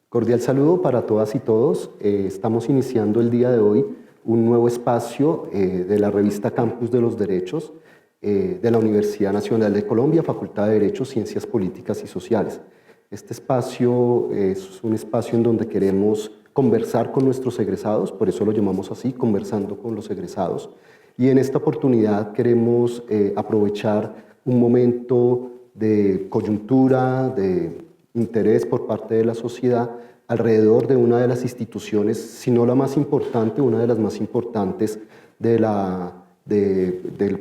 Cordial saludo para todas y todos. Estamos iniciando el día de hoy un nuevo espacio de la revista Campus de los Derechos de la Universidad Nacional de Colombia, Facultad de Derecho, Ciencias Políticas y Sociales. Este espacio es un espacio en donde queremos conversar con nuestros egresados, por eso lo llamamos así, conversando con los egresados. Y en esta oportunidad queremos aprovechar un momento de coyuntura, de interés por parte de la sociedad alrededor de una de las instituciones, si no la más importante, una de las más importantes del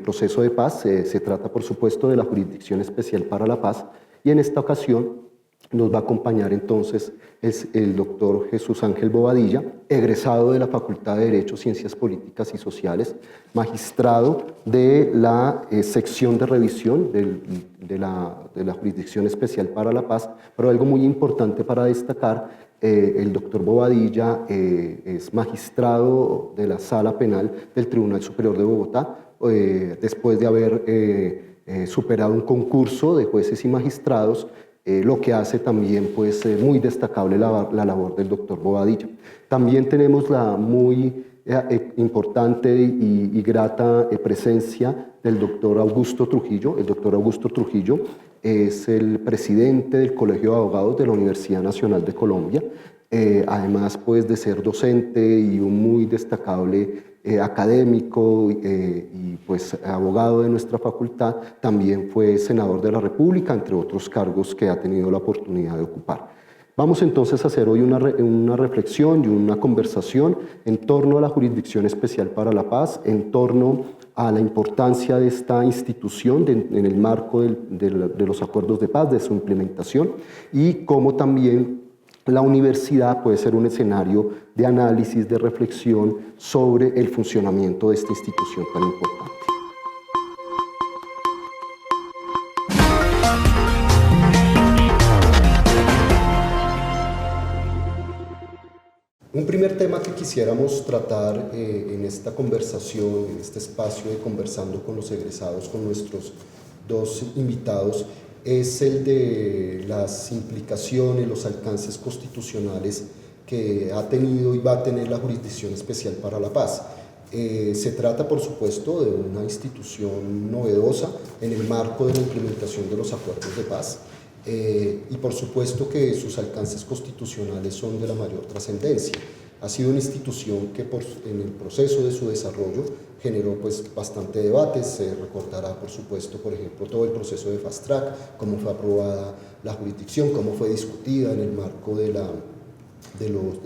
proceso de paz. Se trata, por supuesto, de la Jurisdicción Especial para la Paz, y en esta ocasión nos va a acompañar entonces el doctor Jesús Ángel Bobadilla, egresado de la Facultad de Derecho, Ciencias Políticas y Sociales, magistrado de la sección de revisión de la Jurisdicción Especial para la Paz. Pero algo muy importante para destacar, el doctor Bobadilla es magistrado de la Sala Penal del Tribunal Superior de Bogotá, después de haber superado un concurso de jueces y magistrados, lo que hace también pues, muy destacable la labor del doctor Bobadilla. También tenemos la muy importante y grata presencia del doctor Augusto Trujillo. El doctor Augusto Trujillo es el presidente del Colegio de Abogados de la Universidad Nacional de Colombia, además pues, de ser docente y un muy destacable académico y pues abogado de nuestra facultad. También fue senador de la República, entre otros cargos que ha tenido la oportunidad de ocupar. Vamos entonces a hacer hoy una reflexión y una conversación en torno a la Jurisdicción Especial para la Paz, en torno a la importancia de esta institución en el marco de los acuerdos de paz, de su implementación, y cómo también la universidad puede ser un escenario de análisis, de reflexión sobre el funcionamiento de esta institución tan importante. Un primer tema que quisiéramos tratar en esta conversación, en este espacio de conversando con los egresados, con nuestros dos invitados, es el de las implicaciones, los alcances constitucionales que ha tenido y va a tener la Jurisdicción Especial para la Paz. Se trata, por supuesto, de una institución novedosa en el marco de la implementación de los acuerdos de paz. Y por supuesto que sus alcances constitucionales son de la mayor trascendencia. Ha sido una institución que en el proceso de su desarrollo generó pues, bastante debate. Se recordará, por supuesto, por ejemplo, todo el proceso de Fast Track, cómo fue aprobada la jurisdicción, cómo fue discutida en el marco de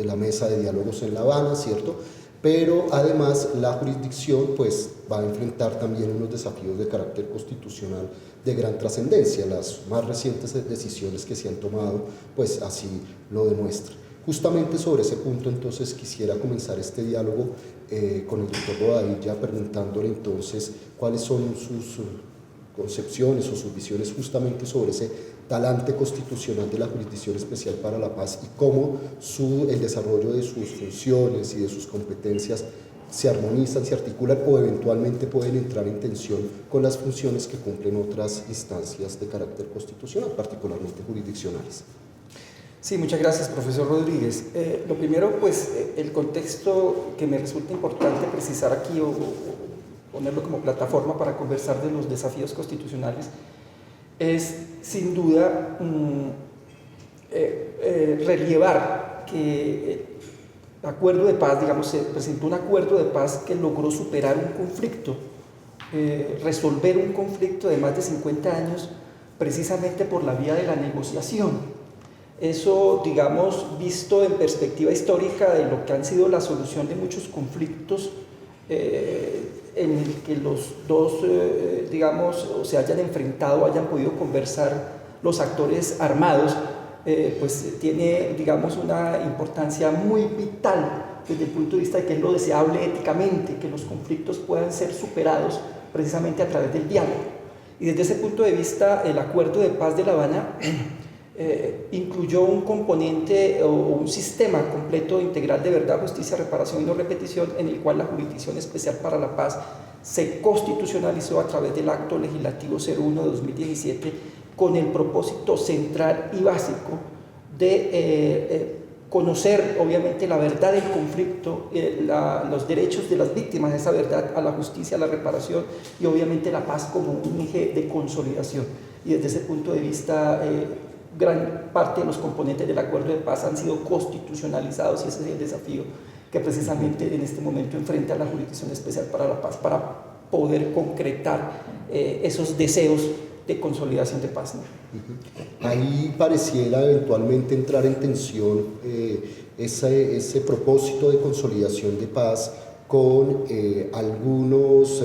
la mesa de diálogos en La Habana, ¿cierto? Pero además la jurisdicción pues, va a enfrentar también unos desafíos de carácter constitucional de gran trascendencia. Las más recientes decisiones que se han tomado pues, así lo demuestran. Justamente sobre ese punto entonces quisiera comenzar este diálogo con el doctor Bobadilla preguntándole entonces cuáles son sus concepciones o sus visiones justamente sobre ese talante constitucional de la Jurisdicción Especial para la Paz y cómo el desarrollo de sus funciones y de sus competencias se armonizan, se articulan o eventualmente pueden entrar en tensión con las funciones que cumplen otras instancias de carácter constitucional, particularmente jurisdiccionales. Sí, muchas gracias, profesor Rodríguez. Lo primero, pues, el contexto que me resulta importante precisar aquí o ponerlo como plataforma para conversar de los desafíos constitucionales es, sin duda, relievar que el acuerdo de paz, digamos, se presentó un acuerdo de paz que logró superar un conflicto, resolver un conflicto de más de 50 años precisamente por la vía de la negociación. Eso, digamos, visto en perspectiva histórica de lo que han sido la solución de muchos conflictos en el que los dos, digamos, se hayan enfrentado, hayan podido conversar los actores armados, pues tiene, digamos, una importancia muy vital desde el punto de vista de que es lo deseable éticamente, que los conflictos puedan ser superados precisamente a través del diálogo. Y desde ese punto de vista, el Acuerdo de Paz de La Habana incluyó un componente o un sistema completo integral de verdad, justicia, reparación y no repetición, en el cual la Jurisdicción Especial para la Paz se constitucionalizó a través del Acto Legislativo 01 de 2017 con el propósito central y básico de conocer obviamente la verdad del conflicto, los derechos de las víctimas, esa verdad, a la justicia, a la reparación y obviamente la paz como un eje de consolidación. Y desde ese punto de vista, gran parte de los componentes del acuerdo de paz han sido constitucionalizados y ese es el desafío que precisamente en este momento enfrenta la Jurisdicción Especial para la Paz para poder concretar esos deseos de consolidación de paz, ¿no? Ahí pareciera eventualmente entrar en tensión ese propósito de consolidación de paz con algunos,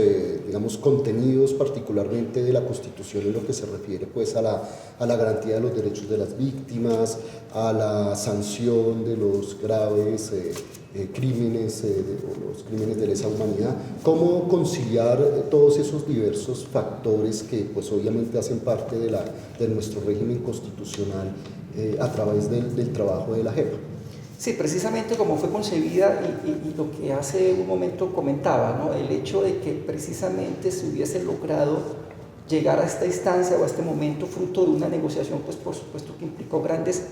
digamos, contenidos particularmente de la Constitución en lo que se refiere pues a la garantía de los derechos de las víctimas, a la sanción de los graves crímenes o los crímenes de lesa humanidad. ¿Cómo conciliar todos esos diversos factores que pues obviamente hacen parte de nuestro régimen constitucional a través del trabajo de la JEP? Sí, precisamente como fue concebida y lo que hace un momento comentaba, ¿no? El hecho de que precisamente se hubiese logrado llegar a esta instancia o a este momento fruto de una negociación, pues por supuesto que implicó grandes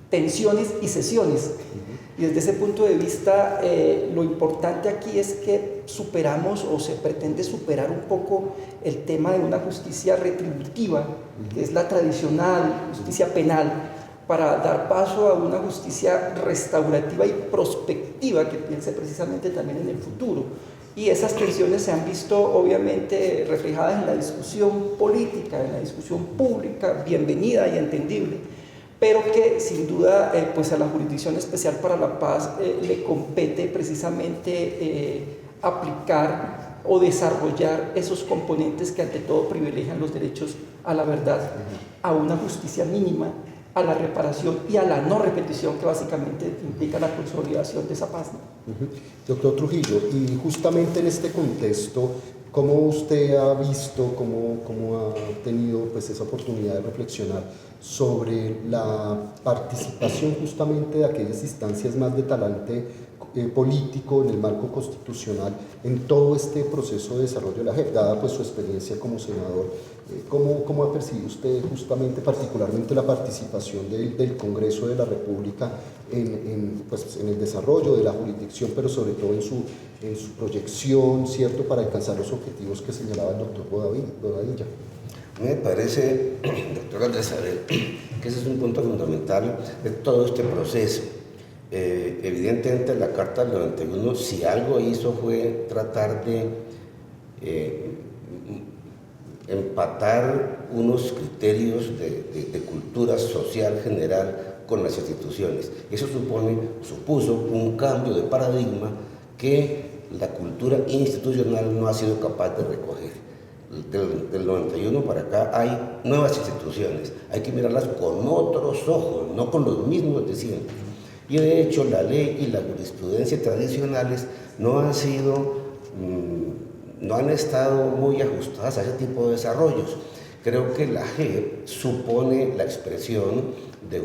tensiones y cesiones. Y desde ese punto de vista, lo importante aquí es que superamos o se pretende superar un poco el tema de una justicia retributiva, que es la tradicional justicia penal, para dar paso a una justicia restaurativa y prospectiva que piense precisamente también en el futuro. Y esas tensiones se han visto obviamente reflejadas en la discusión política, en la discusión pública, bienvenida y entendible, pero que sin duda pues a la Jurisdicción Especial para la Paz le compete precisamente aplicar o desarrollar esos componentes que ante todo privilegian los derechos a la verdad, a una justicia mínima, a la reparación y a la no repetición, que básicamente implica la consolidación de esa paz, ¿no? Doctor Trujillo, y justamente en este contexto, ¿cómo usted ha visto, cómo ha tenido pues, esa oportunidad de reflexionar sobre la participación justamente de aquellas instancias más de talante político en el marco constitucional en todo este proceso de desarrollo de la JEP, dada pues su experiencia como senador? ¿Cómo ha percibido usted justamente, particularmente la participación del Congreso de la República pues, en el desarrollo de la jurisdicción, pero sobre todo en su proyección, ¿cierto?, para alcanzar los objetivos que señalaba el doctor Bobadilla? Me parece, doctor Andrés Abel, que ese es un punto fundamental de todo este proceso. Evidentemente la Carta del 91, si algo hizo fue tratar de empatar unos criterios de cultura social general con las instituciones. Eso supuso un cambio de paradigma que la cultura institucional no ha sido capaz de recoger. Del 91 para acá hay nuevas instituciones, hay que mirarlas con otros ojos, no con los mismos de siempre. Y de hecho la ley y la jurisprudencia tradicionales no han estado muy ajustadas a ese tipo de desarrollos. Creo que la JEP supone la expresión de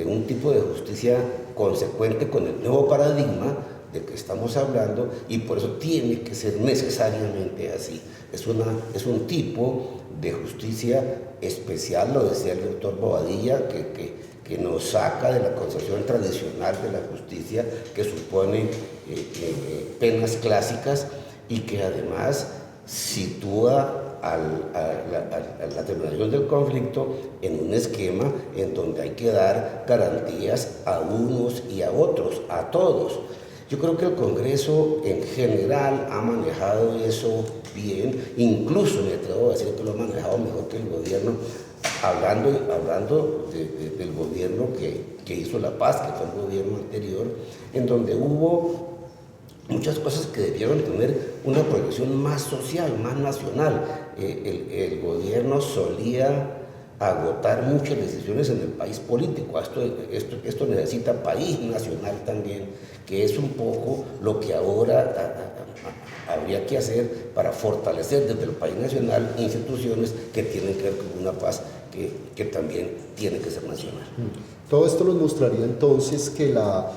un tipo de justicia consecuente con el nuevo paradigma de que estamos hablando, y por eso tiene que ser necesariamente así. Es un tipo de justicia especial, lo decía el doctor Bobadilla, que nos saca de la concepción tradicional de la justicia, que supone penas clásicas y que además sitúa a la terminación del conflicto en un esquema en donde hay que dar garantías a unos y a otros, a todos. Yo creo que el Congreso en general ha manejado eso bien, incluso me atrevo a decir que lo ha manejado mejor que el gobierno, hablando del gobierno que hizo la paz, que fue el gobierno anterior, en donde hubo muchas cosas que debieron tener una proyección más social, más nacional. El gobierno solía agotar muchas decisiones en el país político. Esto necesita país nacional también, que es un poco lo que ahora habría que hacer para fortalecer desde el país nacional instituciones que tienen que ver con una paz que también tiene que ser nacional. Todo esto nos mostraría entonces que la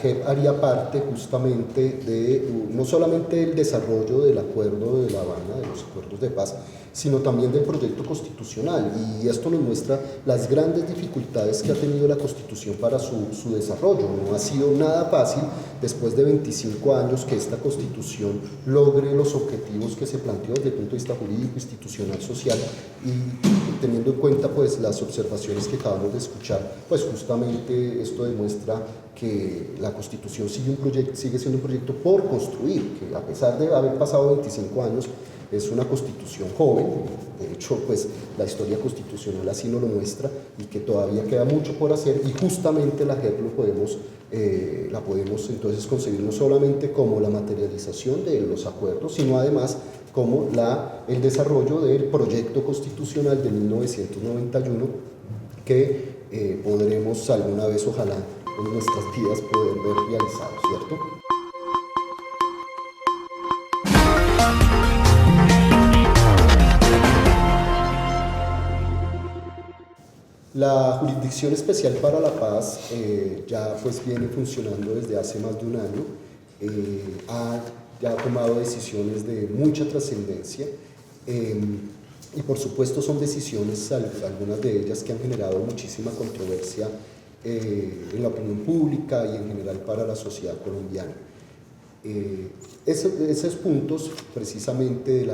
JEP haría parte justamente de no solamente del desarrollo del Acuerdo de La Habana, de los acuerdos de paz, sino también del proyecto constitucional, y esto nos muestra las grandes dificultades que ha tenido la Constitución para su desarrollo. No ha sido nada fácil, después de 25 años, que esta Constitución logre los objetivos que se planteó desde el punto de vista jurídico, institucional, social, y teniendo en cuenta pues las observaciones que acabamos de escuchar, pues justamente esto demuestra que la Constitución sigue siendo un proyecto por construir, que a pesar de haber pasado 25 años, es una Constitución joven. De hecho, pues la historia constitucional así nos lo muestra, y que todavía queda mucho por hacer, y justamente la JEP la podemos entonces concebir no solamente como la materialización de los acuerdos, sino además como el desarrollo del proyecto constitucional de 1991 que podremos alguna vez, ojalá, en nuestras vidas poder ver realizado, ¿cierto? La Jurisdicción Especial para la Paz ya pues viene funcionando desde hace más de un año, ya ha tomado decisiones de mucha trascendencia, y por supuesto son decisiones, algunas de ellas, que han generado muchísima controversia en la opinión pública y en general para la sociedad colombiana. Esos puntos precisamente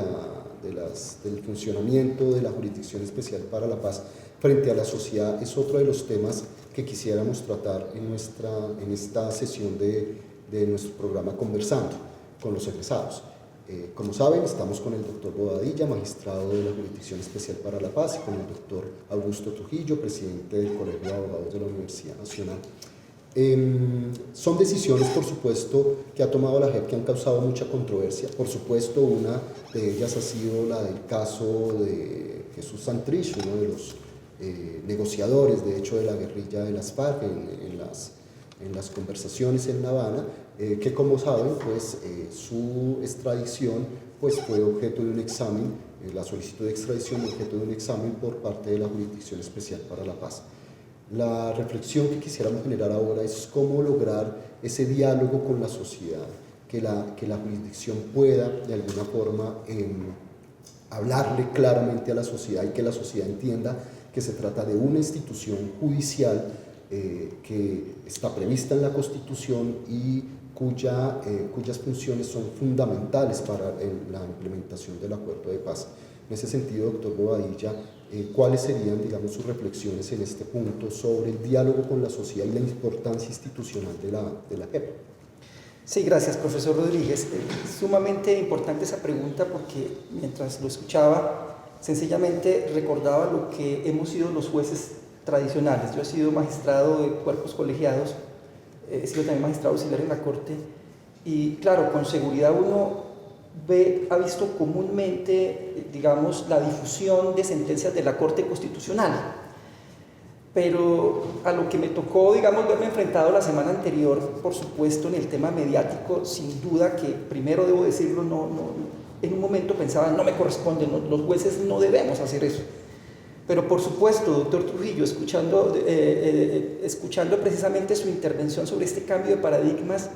del funcionamiento de la Jurisdicción Especial para la Paz frente a la sociedad es otro de los temas que quisiéramos tratar en esta sesión de nuestro programa Conversando con los egresados. Como saben, estamos con el doctor Bobadilla, magistrado de la Jurisdicción Especial para la Paz, y con el doctor Augusto Trujillo, presidente del Colegio de Abogados de la Universidad Nacional. Son decisiones, por supuesto, que ha tomado la JEP que han causado mucha controversia. Por supuesto, una de ellas ha sido la del caso de Jesús Santrich, uno de los negociadores, de hecho, de la guerrilla de las FARC en las conversaciones en La Habana, que, como saben, pues su extradición pues fue objeto de un examen, la solicitud de extradición objeto de un examen por parte de la Jurisdicción Especial para la Paz. La reflexión que quisiéramos generar ahora es cómo lograr ese diálogo con la sociedad, que la jurisdicción pueda de alguna forma hablarle claramente a la sociedad, y que la sociedad entienda que se trata de una institución judicial que está prevista en la Constitución y cuyas funciones son fundamentales para la implementación del acuerdo de paz. En ese sentido, doctor Bobadilla, ¿cuáles serían, digamos, sus reflexiones en este punto sobre el diálogo con la sociedad y la importancia institucional de la JEP? Sí, gracias, profesor Rodríguez. Es sumamente importante esa pregunta, porque mientras lo escuchaba, sencillamente recordaba lo que hemos sido los jueces tradicionales. Yo he sido magistrado de cuerpos colegiados, he sido también magistrado auxiliar en la Corte, y claro, con seguridad uno ha visto comúnmente, digamos, la difusión de sentencias de la Corte Constitucional, pero a lo que me tocó, digamos, verme enfrentado la semana anterior, por supuesto, en el tema mediático, sin duda que, primero debo decirlo, en un momento pensaba, no me corresponde, los jueces no debemos hacer eso. Pero por supuesto, doctor Trujillo, escuchando precisamente su intervención sobre este cambio de paradigmas,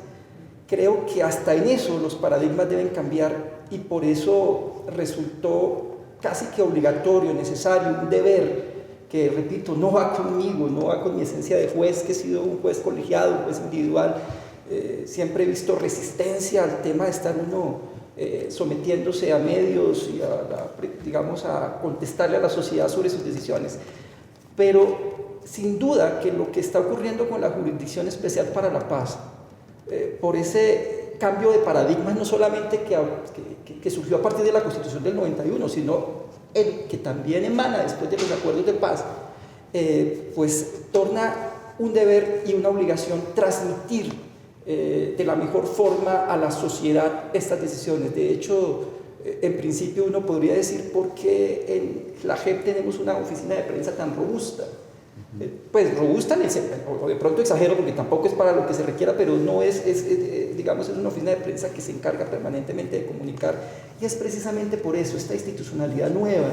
creo que hasta en eso los paradigmas deben cambiar, y por eso resultó casi que obligatorio, necesario, un deber que, repito, no va conmigo, no va con mi esencia de juez, que he sido un juez colegiado, un juez individual. Siempre he visto resistencia al tema de estar uno sometiéndose a medios y a contestarle a la sociedad sobre sus decisiones. Pero sin duda que lo que está ocurriendo con la Jurisdicción Especial para la Paz, por ese cambio de paradigmas, no solamente que surgió a partir de la Constitución del 91, sino el que también emana después de los acuerdos de paz, pues torna un deber y una obligación transmitir de la mejor forma a la sociedad estas decisiones. De hecho, en principio uno podría decir por qué en la JEP tenemos una oficina de prensa tan robusta. Pues robusta, o de pronto exagero porque tampoco es para lo que se requiera, pero no digamos, es una oficina de prensa que se encarga permanentemente de comunicar, y es precisamente por eso esta institucionalidad nueva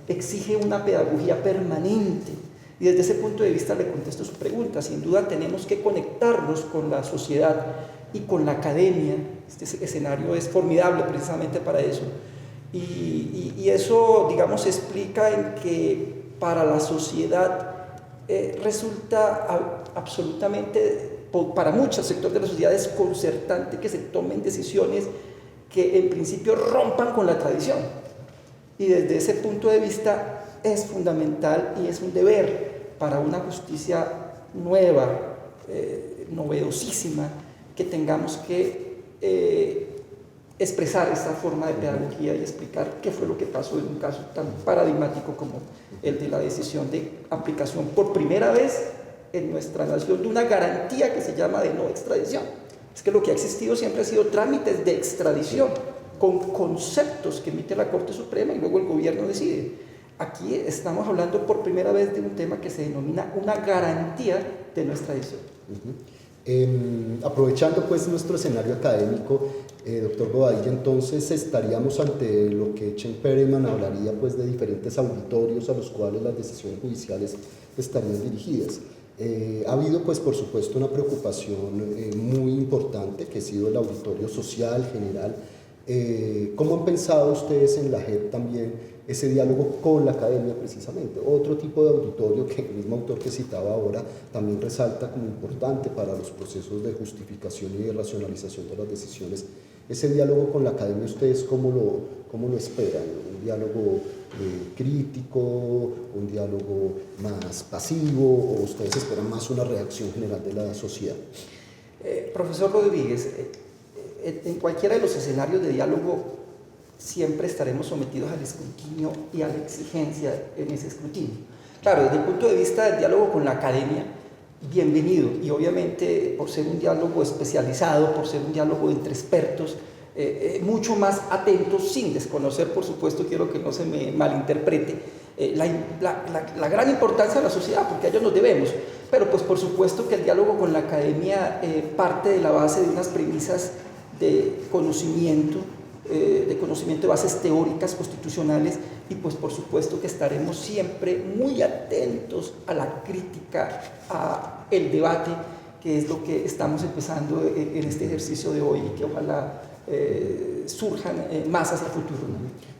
exige una pedagogía permanente. Y desde ese punto de vista le contesto su pregunta. Sin duda tenemos que conectarnos con la sociedad y con la academia. Este escenario es formidable precisamente para eso. Y eso, digamos, explica en que para la sociedad resulta absolutamente, para muchos sectores de la sociedad, desconcertante que se tomen decisiones que en principio rompan con la tradición. Y desde ese punto de vista es fundamental y es un deber para una justicia nueva, novedosísima, que tengamos que expresar esta forma de pedagogía y explicar qué fue lo que pasó en un caso tan paradigmático como el de la decisión de aplicación por primera vez en nuestra nación de una garantía que se llama de no extradición. Es que lo que ha existido siempre ha sido trámites de extradición con conceptos que emite la Corte Suprema y luego el gobierno decide. Aquí estamos hablando por primera vez de un tema que se denomina una garantía de no extradición. Aprovechando pues nuestro escenario académico, doctor Bobadilla, entonces estaríamos ante lo que Chen Perelman hablaría pues de diferentes auditorios a los cuales las decisiones judiciales estarían dirigidas. Ha habido pues por supuesto una preocupación muy importante que ha sido el auditorio social general. ¿Cómo han pensado ustedes en la JEP también ese diálogo con la academia precisamente? Otro tipo de auditorio que el mismo autor que citaba ahora también resalta como importante para los procesos de justificación y de racionalización de las decisiones. Ese diálogo con la academia, ¿ustedes cómo lo esperan? ¿Un diálogo crítico, un diálogo más pasivo, o ustedes esperan más una reacción general de la sociedad? Profesor Rodríguez, en cualquiera de los escenarios de diálogo siempre estaremos sometidos al escrutinio y a la exigencia en ese escrutinio. Claro, desde el punto de vista del diálogo con la academia, bienvenido, y obviamente por ser un diálogo especializado, por ser un diálogo entre expertos, mucho más atentos, sin desconocer, por supuesto, quiero que no se me malinterprete, la gran importancia de la sociedad, porque a ellos nos debemos, pero pues por supuesto que el diálogo con la academia parte de la base de unas premisas de conocimiento de bases teóricas constitucionales, y pues por supuesto que estaremos siempre muy atentos a la crítica, a el debate, que es lo que estamos empezando en este ejercicio de hoy y que ojalá surjan más hacia el futuro.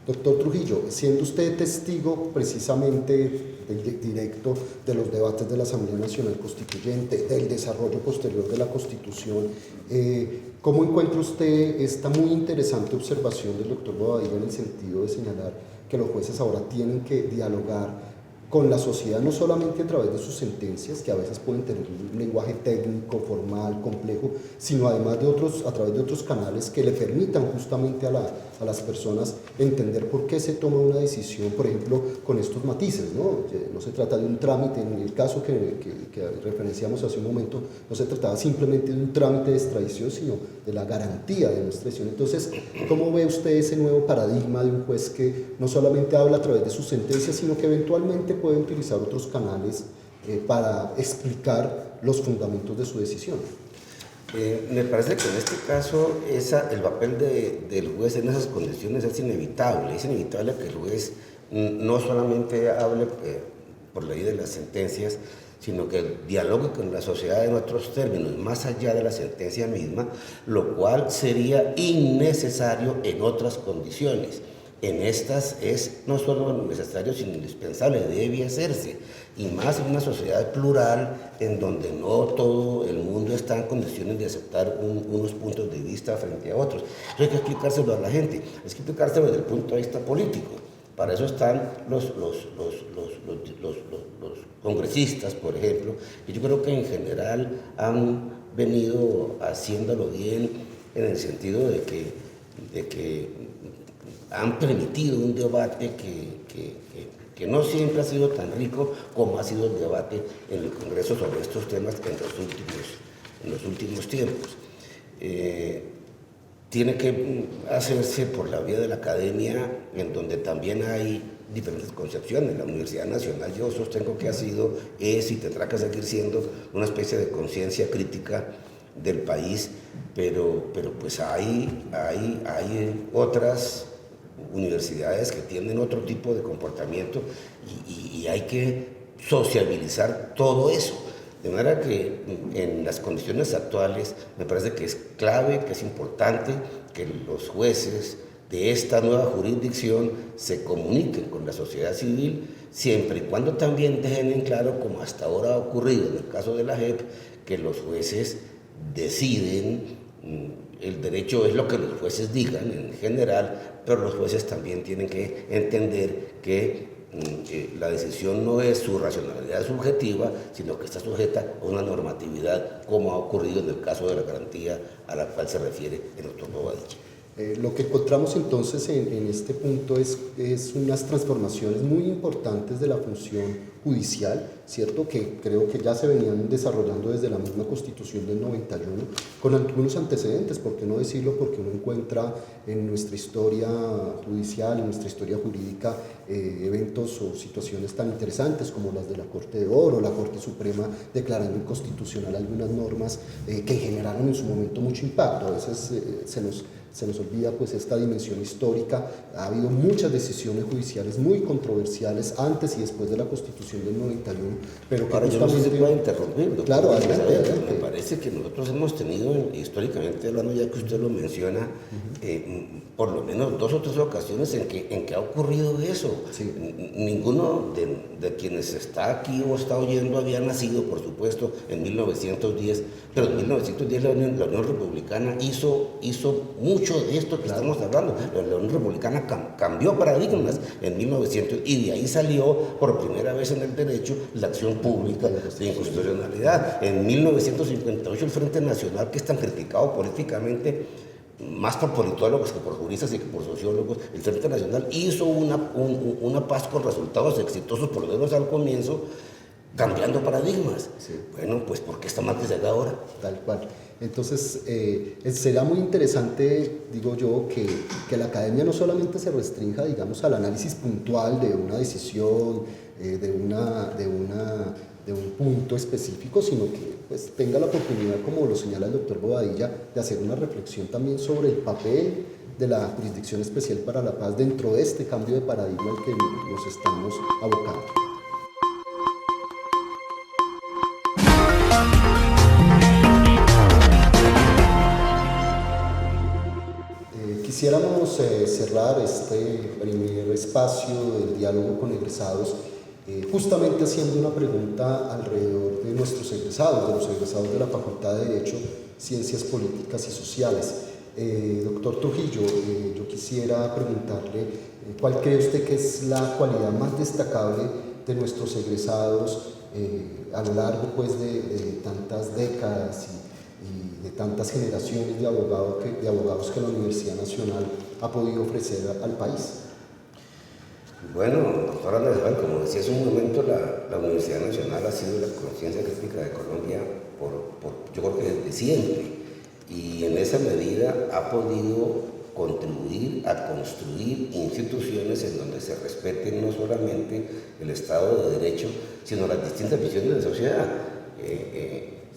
Doctor Trujillo, siendo usted testigo precisamente directo de los debates de la Asamblea Nacional Constituyente, del desarrollo posterior de la Constitución, ¿cómo encuentra usted esta muy interesante observación del doctor Bobadilla en el sentido de señalar que los jueces ahora tienen que dialogar con la sociedad, no solamente a través de sus sentencias, que a veces pueden tener un lenguaje técnico, formal, complejo, sino además a través de otros canales que le permitan justamente a las personas entender por qué se toma una decisión, por ejemplo, con estos matices, ¿no? No se trata de un trámite, en el caso que referenciamos hace un momento, no se trataba simplemente de un trámite de extradición, sino de la garantía de una extradición. Entonces, ¿cómo ve usted ese nuevo paradigma de un juez que no solamente habla a través de sus sentencias, sino que eventualmente puede utilizar otros canales para explicar los fundamentos de su decisión? Me parece que en este caso el papel del juez en esas condiciones es inevitable. Es inevitable que el juez no solamente hable por ley de las sentencias, sino que dialogue con la sociedad en otros términos, más allá de la sentencia misma, lo cual sería innecesario en otras condiciones. En estas es no solo necesario, sino indispensable, debe hacerse, y más en una sociedad plural en donde no todo el mundo está en condiciones de aceptar unos puntos de vista frente a otros. Eso hay que explicárselo a la gente, hay que explicárselo desde el punto de vista político. Para eso están los congresistas, por ejemplo, y yo creo que en general han venido haciéndolo bien en el sentido de que han permitido un debate que no siempre ha sido tan rico como ha sido el debate en el Congreso sobre estos temas en los últimos tiempos. Tiene que hacerse por la vía de la academia, en donde también hay diferentes concepciones. La Universidad Nacional, yo sostengo que es y tendrá que seguir siendo una especie de conciencia crítica del país, pero pues hay otras universidades que tienen otro tipo de comportamiento y hay que sociabilizar todo eso. De manera que en las condiciones actuales me parece que es clave, que es importante que los jueces de esta nueva jurisdicción se comuniquen con la sociedad civil, siempre y cuando también dejen en claro, como hasta ahora ha ocurrido en el caso de la JEP, que los jueces deciden, el derecho es lo que los jueces digan en general, pero los jueces también tienen que entender que la decisión no es su racionalidad subjetiva, sino que está sujeta a una normatividad, como ha ocurrido en el caso de la garantía a la cual se refiere el doctor Bobadilla. Lo que encontramos entonces en este punto es unas transformaciones muy importantes de la función judicial, ¿cierto? Que creo que ya se venían desarrollando desde la misma Constitución del 91, con algunos antecedentes, ¿por qué no decirlo? Porque uno encuentra en nuestra historia judicial, en nuestra historia jurídica, eventos o situaciones tan interesantes como las de la Corte de Oro, la Corte Suprema declarando inconstitucional algunas normas que generaron en su momento mucho impacto. A veces se nos olvida pues esta dimensión histórica. Ha habido muchas decisiones judiciales muy controversiales antes y después de la Constitución del 91, pero que ahora yo no sé si justamente... puede interrumpir, doctor. Claro, adelante. Me parece que nosotros hemos tenido, históricamente hablando, ya que usted lo menciona, por lo menos 2 o 3 ocasiones en que ha ocurrido eso. Sí. Ninguno de quienes está aquí o está oyendo había nacido, por supuesto, en 1910, pero en 1910 la Unión Republicana hizo mucho de esto que estamos hablando. La Unión Republicana cambió paradigmas en 1900 y de ahí salió por primera vez en el derecho la acción pública de inconstitucionalidad. En 1958 el Frente Nacional, que es tan criticado políticamente, más por politólogos que por juristas y que por sociólogos, el Frente Nacional hizo una paz con resultados exitosos, por lo menos al comienzo, cambiando paradigmas. Sí. Bueno, pues ¿por qué está mal que se haga ahora? Tal cual. Entonces, será muy interesante, digo yo, que la academia no solamente se restrinja, digamos, al análisis puntual de una decisión, de un punto específico, sino que pues, tenga la oportunidad, como lo señala el doctor Bobadilla, de hacer una reflexión también sobre el papel de la Jurisdicción Especial para la Paz dentro de este cambio de paradigma al que nos estamos abocando. Quisiéramos cerrar este primer espacio del diálogo con egresados justamente haciendo una pregunta alrededor de nuestros egresados, de los egresados de la Facultad de Derecho, Ciencias Políticas y Sociales. Doctor Trujillo, yo quisiera preguntarle ¿cuál cree usted que es la cualidad más destacable de nuestros egresados a lo largo pues, de tantas décadas y de tantas generaciones de abogados que la Universidad Nacional ha podido ofrecer al país? Bueno, doctora Nacional, como decía hace un momento, la Universidad Nacional ha sido la conciencia crítica de Colombia yo creo que desde siempre, y en esa medida ha podido contribuir a construir instituciones en donde se respete no solamente el Estado de Derecho, sino las distintas visiones de la sociedad.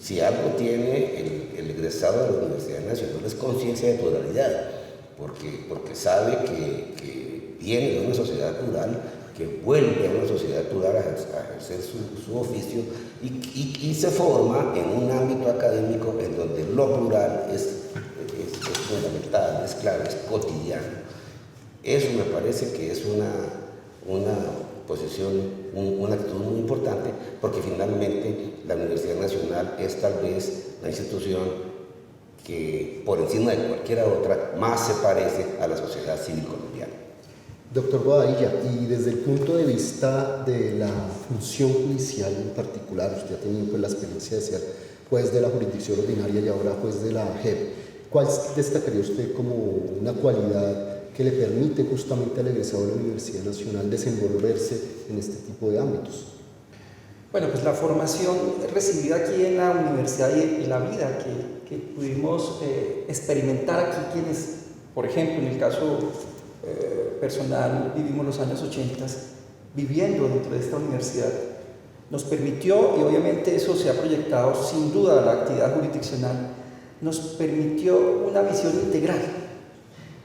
Si algo tiene el egresado de la Universidad Nacional es conciencia de pluralidad, porque sabe que viene de una sociedad plural, que vuelve a una sociedad plural a ejercer su oficio y se forma en un ámbito académico en donde lo plural es fundamental, es clave, es cotidiano. Eso me parece que es una posición, una actitud muy importante, porque finalmente la Universidad Nacional es tal vez la institución que por encima de cualquier otra más se parece a la sociedad civil colombiana. Doctor Bobadilla, y desde el punto de vista de la función judicial en particular, usted ha tenido pues, la experiencia de ser juez de la jurisdicción ordinaria y ahora juez de la JEP, ¿cuál destacaría usted como una cualidad que le permite justamente al egresado de la Universidad Nacional desenvolverse en este tipo de ámbitos? Bueno, pues la formación recibida aquí en la universidad y la vida que pudimos experimentar aquí quienes, por ejemplo, en el caso personal, vivimos los años 80 viviendo dentro de esta universidad, nos permitió, y obviamente eso se ha proyectado sin duda a la actividad jurisdiccional, nos permitió una visión integral,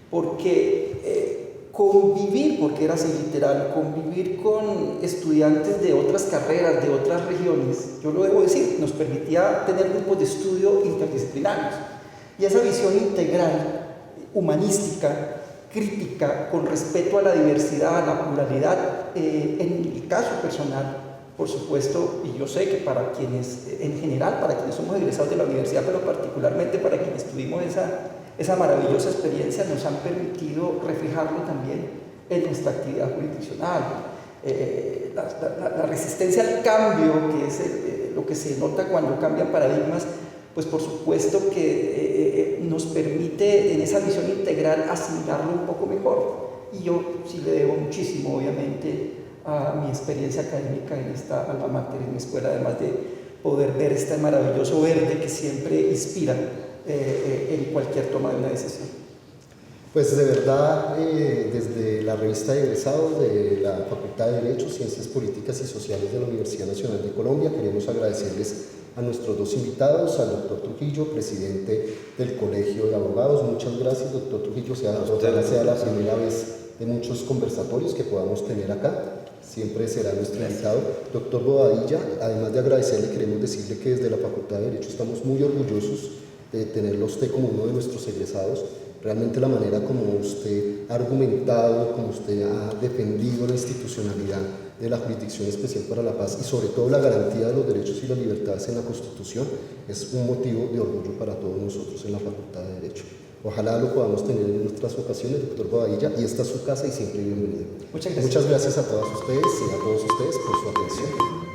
porque convivir, porque era así literal, convivir con estudiantes de otras carreras, de otras regiones, yo lo debo decir, nos permitía tener grupos de estudio interdisciplinarios. Y esa visión integral, humanística, crítica, con respeto a la diversidad, a la pluralidad, en mi caso personal, por supuesto, y yo sé que para quienes, en general, para quienes somos egresados de la universidad, pero particularmente para quienes tuvimos esa maravillosa experiencia, nos han permitido reflejarlo también en nuestra actividad jurisdiccional. La resistencia al cambio, que es lo que se nota cuando cambian paradigmas, pues por supuesto que nos permite en esa visión integral asimilarlo un poco mejor. Y yo sí le debo muchísimo, obviamente, a mi experiencia académica en esta alma mater, en mi escuela, además de poder ver este maravilloso verde que siempre inspira en cualquier toma de una decisión. Pues de verdad, desde la revista de egresados de la Facultad de Derecho, Ciencias Políticas y Sociales de la Universidad Nacional de Colombia, queremos agradecerles a nuestros dos invitados, al doctor Trujillo, presidente del Colegio de Abogados. Muchas gracias, doctor Trujillo. Ojalá sea la primera vez de muchos conversatorios que podamos tener acá. Siempre será nuestro invitado. Doctor Bobadilla, además de agradecerle, queremos decirle que desde la Facultad de Derecho estamos muy orgullosos de tenerlo a usted como uno de nuestros egresados. Realmente la manera como usted ha argumentado, como usted ha defendido la institucionalidad de la Jurisdicción Especial para la Paz y sobre todo la garantía de los derechos y las libertades en la Constitución es un motivo de orgullo para todos nosotros en la Facultad de Derecho. Ojalá lo podamos tener en nuestras ocasiones, doctor Bobadilla, y esta es su casa y siempre bienvenido. Muchas gracias. Muchas gracias a todas ustedes y a todos ustedes por su atención.